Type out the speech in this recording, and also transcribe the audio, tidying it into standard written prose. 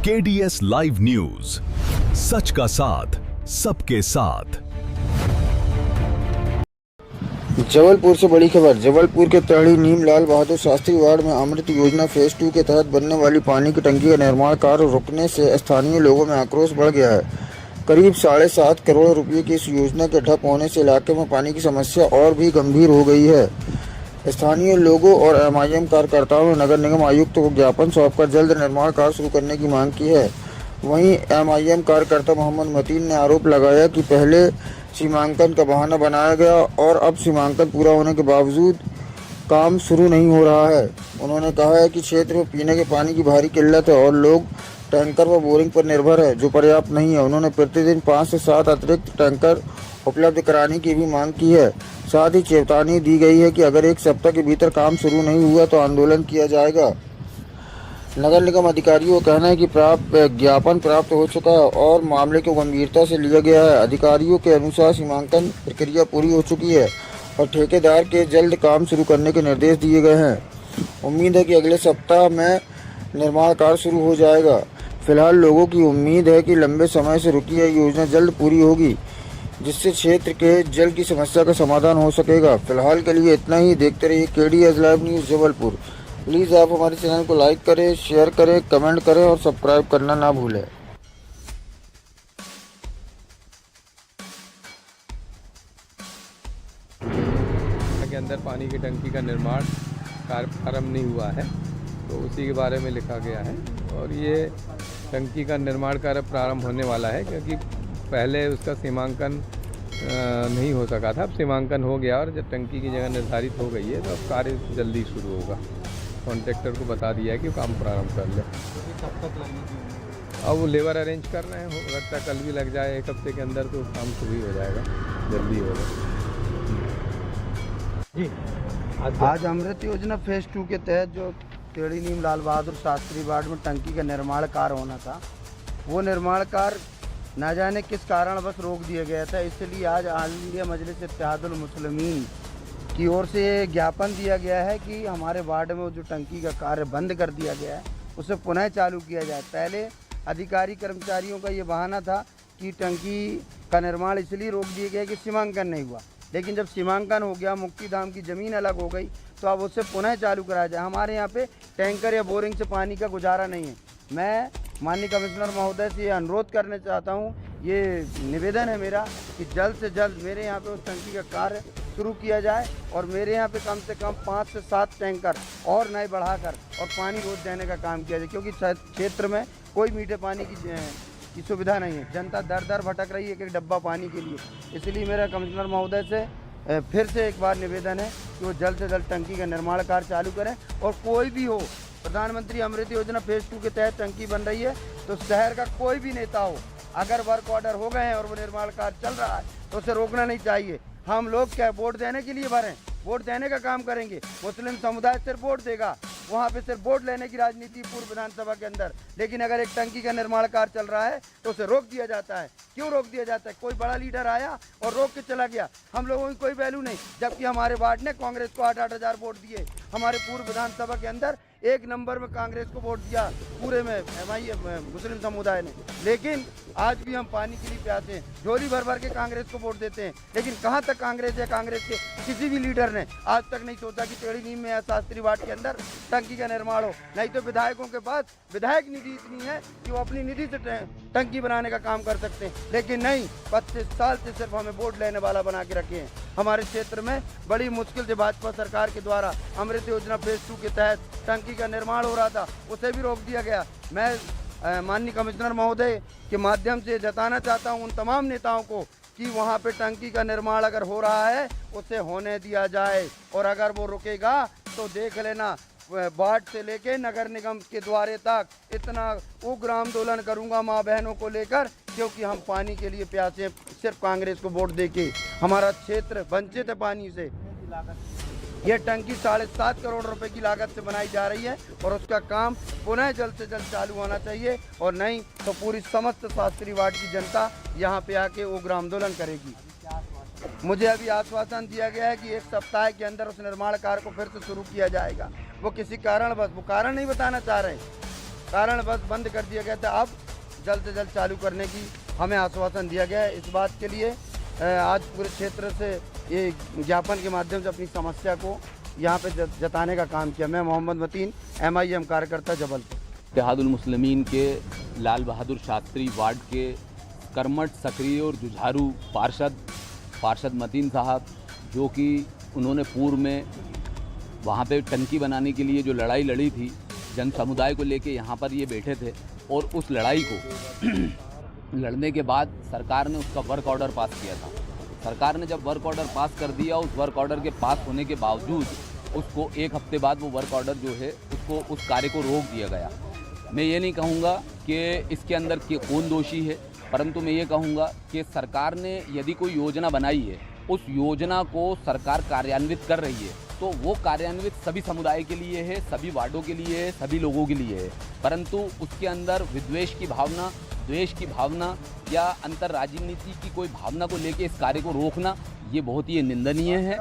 KDS live news, सच का साथ सबके साथ। जबलपुर से बड़ी खबर। जबलपुर के तहड़ी नीम लाल बहादुर शास्त्री वार्ड में अमृत योजना फेज 2 के तहत बनने वाली पानी की टंकी का निर्माण कार्य रुकने से स्थानीय लोगों में आक्रोश बढ़ गया है। करीब 7.5 करोड़ रुपए की इस योजना के ठप होने से इलाके में पानी की समस्या और भी गंभीर हो गई है। स्थानीय लोगों और MIM कार्यकर्ताओं ने नगर निगम आयुक्त को ज्ञापन सौंपकर जल्द निर्माण कार्य शुरू करने की मांग की है। वहीं MIM कार्यकर्ता मोहम्मद मतीन ने आरोप लगाया कि पहले सीमांकन का बहाना बनाया गया और अब सीमांकन पूरा होने के बावजूद काम शुरू नहीं हो रहा है। उन्होंने कहा है कि क्षेत्र में पीने के पानी की भारी किल्लत है और लोग टैंकर व बोरिंग पर निर्भर है, जो पर्याप्त नहीं है। उन्होंने प्रतिदिन 5 से 7 अतिरिक्त टैंकर उपलब्ध कराने की भी मांग की है। साथ ही चेतावनी दी गई है कि अगर 1 सप्ताह के भीतर काम शुरू नहीं हुआ तो आंदोलन किया जाएगा। नगर निगम अधिकारियों का कहना है कि ज्ञापन प्राप्त हो चुका है और मामले को गंभीरता से लिया गया है। अधिकारियों के अनुसार सीमांकन प्रक्रिया पूरी हो चुकी है और ठेकेदार के जल्द काम शुरू करने के निर्देश दिए गए हैं। उम्मीद है कि अगले सप्ताह में निर्माण कार्य शुरू हो जाएगा। फिलहाल लोगों की उम्मीद है कि लंबे समय से रुकी यह योजना जल्द पूरी होगी, जिससे क्षेत्र के जल की समस्या का समाधान हो सकेगा। फिलहाल के लिए इतना ही। देखते रहिए KDS live news Jabalpur. Please आप हमारे चैनल को लाइक करें, शेयर करें, कमेंट करें और सब्सक्राइब करना ना भूलें। के अंदर पानी की टंकी का निर्माण कार्य प्रारंभ नहीं हुआ है, तो उसी के बारे में लिखा गया है। और ये टंकी का निर्माण कार्य प्रारंभ होने वाला है, क्योंकि पहले उसका सीमांकन नहीं हो सका था। अब सीमांकन हो गया और जब टंकी की जगह निर्धारित हो गई है तो अब कार्य जल्दी शुरू होगा। कॉन्ट्रैक्टर को बता दिया है कि काम प्रारंभ कर ले। अब वो लेबर अरेंज कर रहे हैं, हो सकता है कल भी लग जाए, 1 हफ्ते के अंदर तो काम शुरू ही हो जाएगा, जल्दी होगा। जी आज अमृत योजना फेज 2 के तहत जो टेढ़ी नीम लाल बहादुर शास्त्री वार्ड में टंकी का निर्माण कार्य होना था, वो निर्माण कार्य न जाने किस कारणवश रोक दिया गया था। इसलिए आज ऑल इंडिया मजलिस इत्तेहादुल मुस्लिमीन की ओर से ज्ञापन दिया गया है कि हमारे वार्ड में जो टंकी का कार्य बंद कर दिया गया है उसे पुनः चालू किया जाए। पहले अधिकारी कर्मचारियों का ये बहाना था कि टंकी का निर्माण इसलिए रोक दिया गया कि सीमांकन नहीं हुआ, लेकिन जब सीमांकन हो गया, मुक्तिधाम की ज़मीन अलग हो गई, तो अब उसे पुनः चालू कराया जाए। हमारे यहाँ पे टैंकर या बोरिंग से पानी का गुजारा नहीं है। मैं माननीय कमिश्नर महोदय से ये अनुरोध करना चाहता हूँ, ये निवेदन है मेरा कि जल्द से जल्द मेरे यहाँ पे उस टंकी का कार्य शुरू किया जाए और मेरे यहाँ पे कम से कम 5 से 7 टैंकर और नए बढ़ाकर और पानी रोज देने का काम किया जाए, क्योंकि क्षेत्र में कोई मीठे पानी की सुविधा नहीं है। जनता दर दर भटक रही है एक डब्बा पानी के लिए। इसलिए मेरा कमिश्नर महोदय से फिर से एक बार निवेदन है कि वो जल्द से जल्द टंकी का निर्माण कार्य चालू करें। और कोई भी हो, प्रधानमंत्री अमृत योजना फेज 2 के तहत टंकी बन रही है, तो शहर का कोई भी नेता हो, अगर वर्क ऑर्डर हो गए हैं और वो निर्माण कार्य चल रहा है तो उसे रोकना नहीं चाहिए। हम लोग क्या वोट देने के लिए भरें, वोट देने का काम करेंगे। मुस्लिम समुदाय सिर्फ वोट देगा, वहाँ पे सिर्फ वोट लेने की राजनीति पूर्व विधानसभा के अंदर। लेकिन अगर एक टंकी का निर्माण कार्य चल रहा है तो उसे रोक दिया जाता है। क्यों रोक दिया जाता है? कोई बड़ा लीडर आया और रोक के चला गया, हम लोगों की कोई वैल्यू नहीं। जबकि हमारे वार्ड ने कांग्रेस को 8-8 हज़ार वोट दिए। हमारे पूर्व विधानसभा के अंदर 1 नंबर में कांग्रेस को वोट दिया पूरे में मुस्लिम समुदाय ने। लेकिन आज भी हम पानी के लिए प्यासे हैं, झोली भर भर के कांग्रेस को वोट देते हैं। लेकिन कहाँ तक कांग्रेस है? कांग्रेस के किसी भी लीडर ने आज तक नहीं सोचा कि टेढ़ी नीम में या शास्त्री वार्ड के अंदर टंकी का निर्माण हो। नहीं तो विधायकों के पास विधायक निधि इतनी है कि वो अपनी निधि से टंकी बनाने का काम कर सकते हैं, लेकिन नहीं, 25 साल से सिर्फ हमें वोट लेने वाला बना के रखे हैं। हमारे क्षेत्र में बड़ी मुश्किल से भाजपा सरकार के द्वारा अमृत योजना फेज 2 के तहत टंकी का निर्माण हो रहा था, उसे भी रोक दिया गया। मैं माननीय कमिश्नर महोदय के माध्यम से जताना चाहता हूं उन तमाम नेताओं को कि वहां पे टंकी का निर्माण अगर हो रहा है उसे होने दिया जाए, और अगर वो रुकेगा तो देख लेना, वार्ड से लेके नगर निगम के द्वारे तक इतना उग्र आंदोलन करूंगा माँ बहनों को लेकर, क्योंकि हम पानी के लिए प्यासे हैं। सिर्फ कांग्रेस को वोट देके हमारा क्षेत्र वंचित है पानी से। यह टंकी 7.5 करोड़ रुपए की लागत से बनाई जा रही है और उसका काम पुनः जल्द से जल्द चालू होना चाहिए, और नहीं तो पूरी समस्त शास्त्री वार्ड की जनता यहाँ पे आके उग्र आंदोलन करेगी। मुझे अभी आश्वासन दिया गया है कि 1 सप्ताह के अंदर उस निर्माण कार्य को फिर से शुरू किया जाएगा। वो किसी कारण, बस वो कारण नहीं बताना चाह रहे, कारण बस बंद कर दिया गया था। अब जल्द से जल्द चालू करने की हमें आश्वासन दिया गया है। इस बात के लिए आज पूरे क्षेत्र से ये ज्ञापन के माध्यम से अपनी समस्या को यहाँ पे जताने का काम किया। मैं मोहम्मद मतीन, MIM कार्यकर्ता, जबलपुर। इत्तेहादुल मुस्लिमीन के लाल बहादुर शास्त्री वार्ड के कर्मठ, सक्रिय और जुझारू पार्षद मतीन साहब, जो कि उन्होंने पूर्व में वहाँ पे टंकी बनाने के लिए जो लड़ाई लड़ी थी, जन समुदाय को लेके यहाँ पर ये बैठे थे और उस लड़ाई को लड़ने के बाद सरकार ने उसका वर्क ऑर्डर पास किया था। सरकार ने जब वर्क ऑर्डर पास कर दिया, उस वर्क ऑर्डर के पास होने के बावजूद उसको 1 हफ्ते बाद वो वर्क ऑर्डर जो है उसको उस कार्य को रोक दिया गया। मैं ये नहीं कहूँगा कि इसके अंदर कौन दोषी है, परंतु मैं ये कहूँगा कि सरकार ने यदि कोई योजना बनाई है, उस योजना को सरकार कार्यान्वित कर रही है, तो वो कार्यान्वित सभी समुदाय के लिए है, सभी वार्डों के लिए है, सभी लोगों के लिए है। परंतु उसके अंदर विद्वेष की भावना, द्वेष की भावना या अंतर राजनीति की कोई भावना को लेकर इस कार्य को रोकना, ये बहुत ही निंदनीय है।